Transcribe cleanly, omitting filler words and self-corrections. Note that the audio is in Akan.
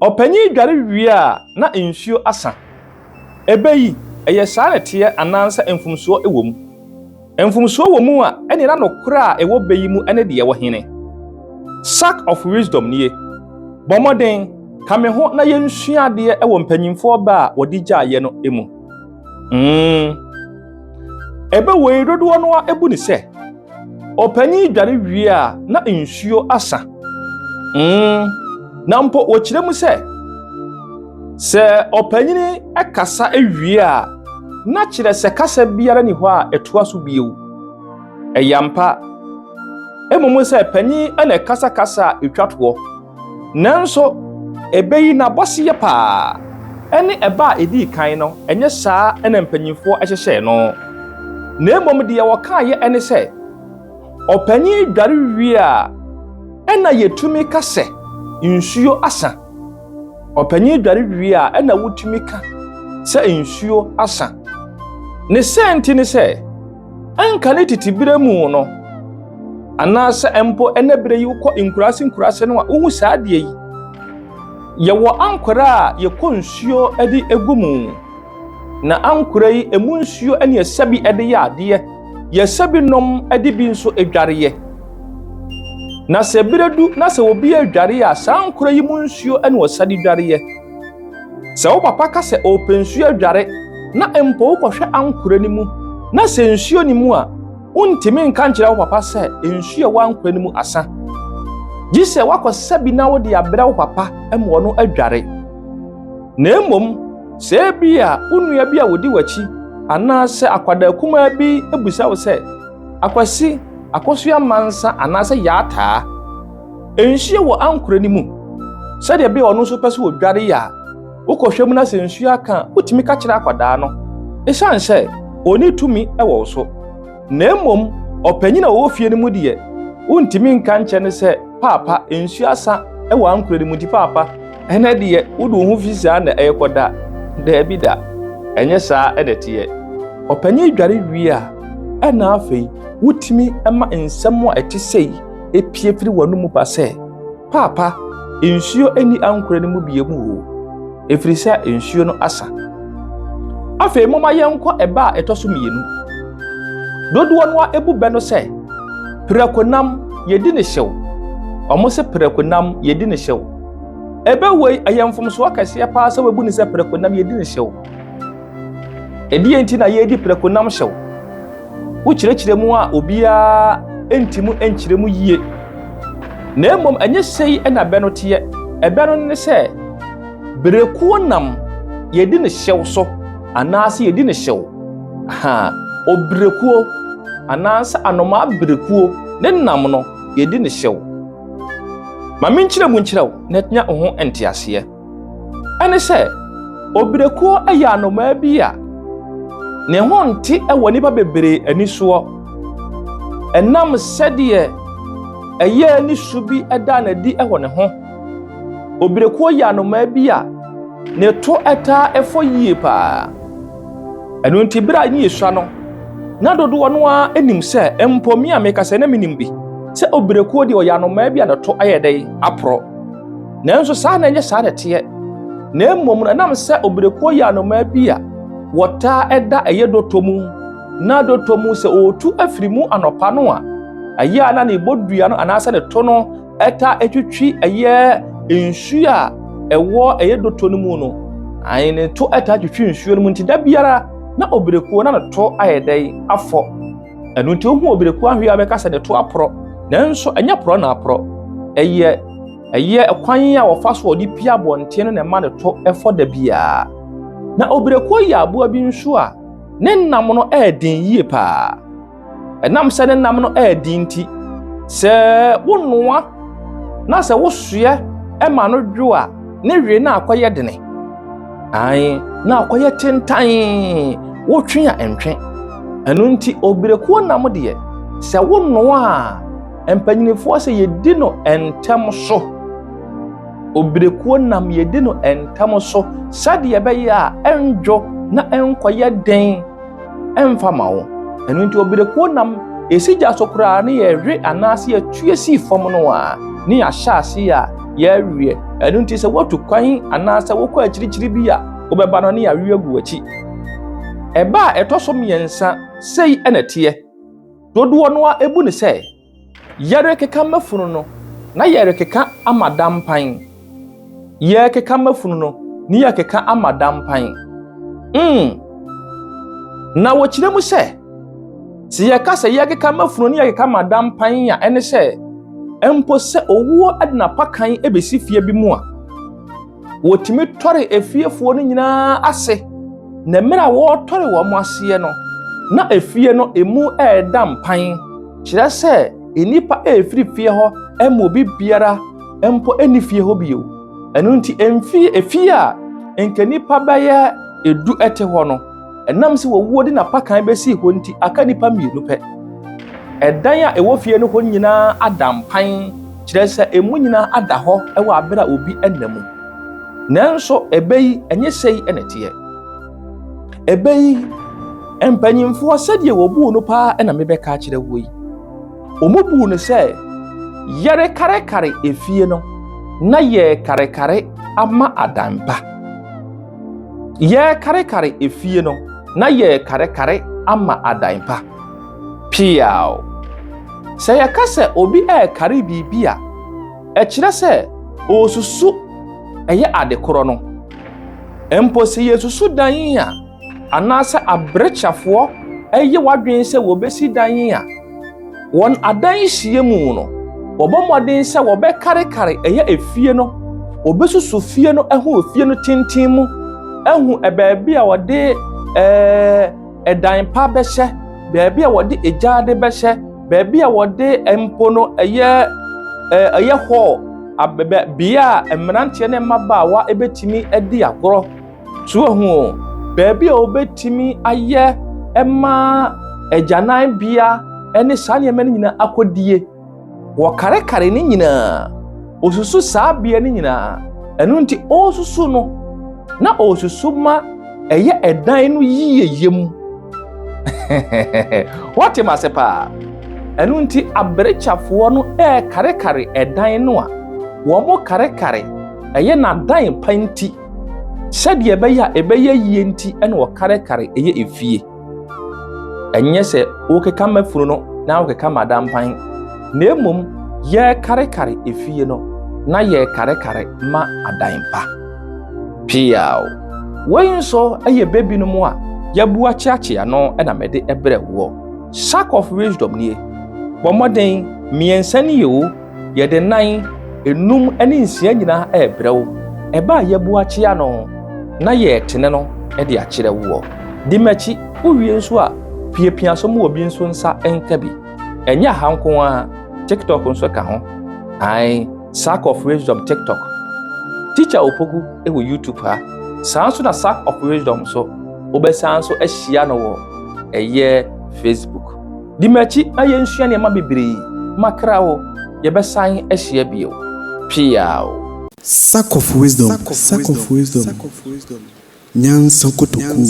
Opanyi dware wie a na nsuo asa. Ebe yi eye saa netie anansa mfumsuo ewom. Mfumsuo womu a ene na nokora a ewo beyi mu ene de ye wo hene. Sack of wisdom nie. Bomoden kame ho na yensua de ewo mpanyimfo ba a wodi gyaye no emu. Ebe we dodo no a ebu ni se. Opanyi dware wie a na nsuo asa. Na mpo wo kiremu se opanyini akasa ewie a na kire se kasa biara ni ho a etoa so biewu eyampa emumu se panyi ana kasa etwato nanso ebeyi na bose ye pa ene eba edi kan no enye saa ena mpanyimfo ehyehye no na emom de ye wokaye ene se opanyi dware wie a ena yetumi kase nsuo asa. Opanyi dware wie a ena wutumi ka se nsuo asa. Ne senti ne se anka ne titibire mu no anase empo enabire yi ukọ nkurase no a uhu saa de yi ye wo ankora a ye kọ nsuo edi egumu na ankora yi emu nsuo ene esabi ede ya ade ye sabi nom ede bi nso edware ye na se biredu na se obi adware ya saa nkora yi mu nsuo ene wasadi dware ye se wo papa ka se open nsuo adware na empo wo kwohwe ankora ni mu na se nsuo ni mu a untimi nka nkyira wo papa se nsuo wa ankora ni mu asa gise wakosabi na wo de abra wo papa emwo no adware na emom se bia unua bia wodi wachi ana se akwada kuma bi ebusa wo se akwasi akosua mansa anase yata enhie wo ankora ni mu se de bia ono so pese wo dware ya wokohwem na se nsuo aka utimi ka kira akwada no esan se oni tumi ewo so na emom opanyina wo fie ni mu de untimi nka nche ne se papa ensuo asa ewo ankora ni mu di papa ene de wudu hu fisa na ekoda da bi da enye saa edete opanyi dware wie a ena afei wutimi ema nsem a etisei epie firi wanu mu ba se papa ensuo eni ankora ni mu biemu efiri se ensuo no asa afei moma yenko eba a etoso mienu dodo no ebu be no se prekonam yedi ne hyew omo se prekonam yedi ne hyew ebe wei ayemfomso akase pa se webu ni se prekonam yedi ne hyew edi enti na yedi prekonam hyew wo kirekire mu a obia entimu enkire mu yie na emom anye sei ena be no te ebe no ne se brekuo nam yedi ne hyew so anase yedi ne hyew obrekuo anase anoma brekuo ne nam no yedi ne hyew ma menkire mu nkire wo na tnya ho entiase ene se obrekuo aya anoma bi a ne ho nti ewo nipa bebere aniso enam sede eye ni subi eda na di ewo ne ho obrekuo ya anoma bi a ne to eta efo yie pa enu nti bra ni yesua no na dodo no a enim se empomi a meka se na minim bi se obrekuo di oyanoma bi a ne to ayedai apro nanso saa na enye saa de te na emom na nam se obrekuo ya anoma bi a wota eda eye dotomu na dotomu se otu afirimu anopa no a aye ana ne bodua no anasa ne to no eta etwitwi eye ensu a ewo eye dotonu mu no ayene to eta twitwi ensu no mu nti da biara na obrekuo na ne to ayedai afọ enu nti ohu obrekuo ahwe abeka se ne to apro nanso anya pro na apro eye ekwan a wofa so odi pia bonte no ne ma ne to efo da bia na obrekuo ya abo bi nso a ne nam no edin yie pa enam se ne nam no edin nti se wonoa na se wosoe ema no dwo a ne hwe na akoye dene ai na akoye tentan wotwe a entwe enu nti obrekuo nam de se wonoa empanyinifo se yedi no entem so obrekuo nam yedi no entem so sade yebeye a enjo na enkoye den emfama wo enu nti obrekuo nam esija sokura ne ye hwe anase atue si fom no a ne ya hyase a ya wie enu nti se wotu kwan anasa wokọ akyirikyiri bi a wobeba no ne ya wie gu achi eba etoso miensa sei enete dodo no a ebu ne se yare keka mafunu no na yare keka amadampan ye keka mafunu no ni ya keka amadampan na wokyire mu se si ye ka se ye keka mafunu ni ya keka amadampan ya ene se empo se owuo adna pakan ebesi fie bi mu a wotimi tore efiefo no nyina ase na mera wo tore wo mo ase no na efie no emu edam pan kire se enipa efiri fie ho emo bi biara empo eni fie ho bio enu nti efie a enkanipa baye edu ete ho no enam se wo di na pakan besi ho nti aka nipa mienu pe edan a ewo fie no ho nyina adam pan kire se emu nyina ada ho ewo abera obi enamu nanso ebeyi enye sei enete ebeyi empanyimfo sadie wo bu no pa na mebeka kire wo yi omubu no se yare kare efie no na ye kare ama adampa ye kare efie no na ye kare ama adampa piao se yakase obi kare bibia kire se osusu eye adekoro no empo se yesusu dan a anasa abrechafo eye wadwen se wobesi dan a won adan hie mu no wobomodin se wobe kare eye efie no obesusu fie no ehu fie no tintin mu ehu ebaabi a wode edan pa behye baabi a wode ejade behye baabi a wode empo no eye ho abebe bia emrantie ne mabaawa ebetimi edi agoro so hu baabi a obetimi aye ema ejanan bia ene sane ema nyina akodie wo kare ne nyina osusu saa bia ne nyina enu nti osusu no na osusu ma eye edan no yiyeyem what am I say pa enu nti abrechafo no kare edan no a wo mo kare eye na dan panti sede ebeye yie nti ene wo kare eye efie enye se wo keka mafuru no na wo keka madam pan na emom ye kare efie no na ye kare ma adan pa piao wenso eye baby no mo a yabua chiachia no ena mede ebre wo sack of wisdom nie bomoden miensa ni yo ye de nan enum ene nsia nyina ebrewo eba yabua chia no na ye tene no e de akire wo di machi uwie nso a piepia so mo obi nso nsa enka bi enya hanko a TikTok nso ka ho ai sack of wisdom TikTok teacher opogu ewo YouTube ha sanso na sack of wisdom so obesanso ahia no wo eye Facebook di machi aye nsua ne ma bebre makrawo ye besan ahia bio piao sack of wisdom nyansa kotoku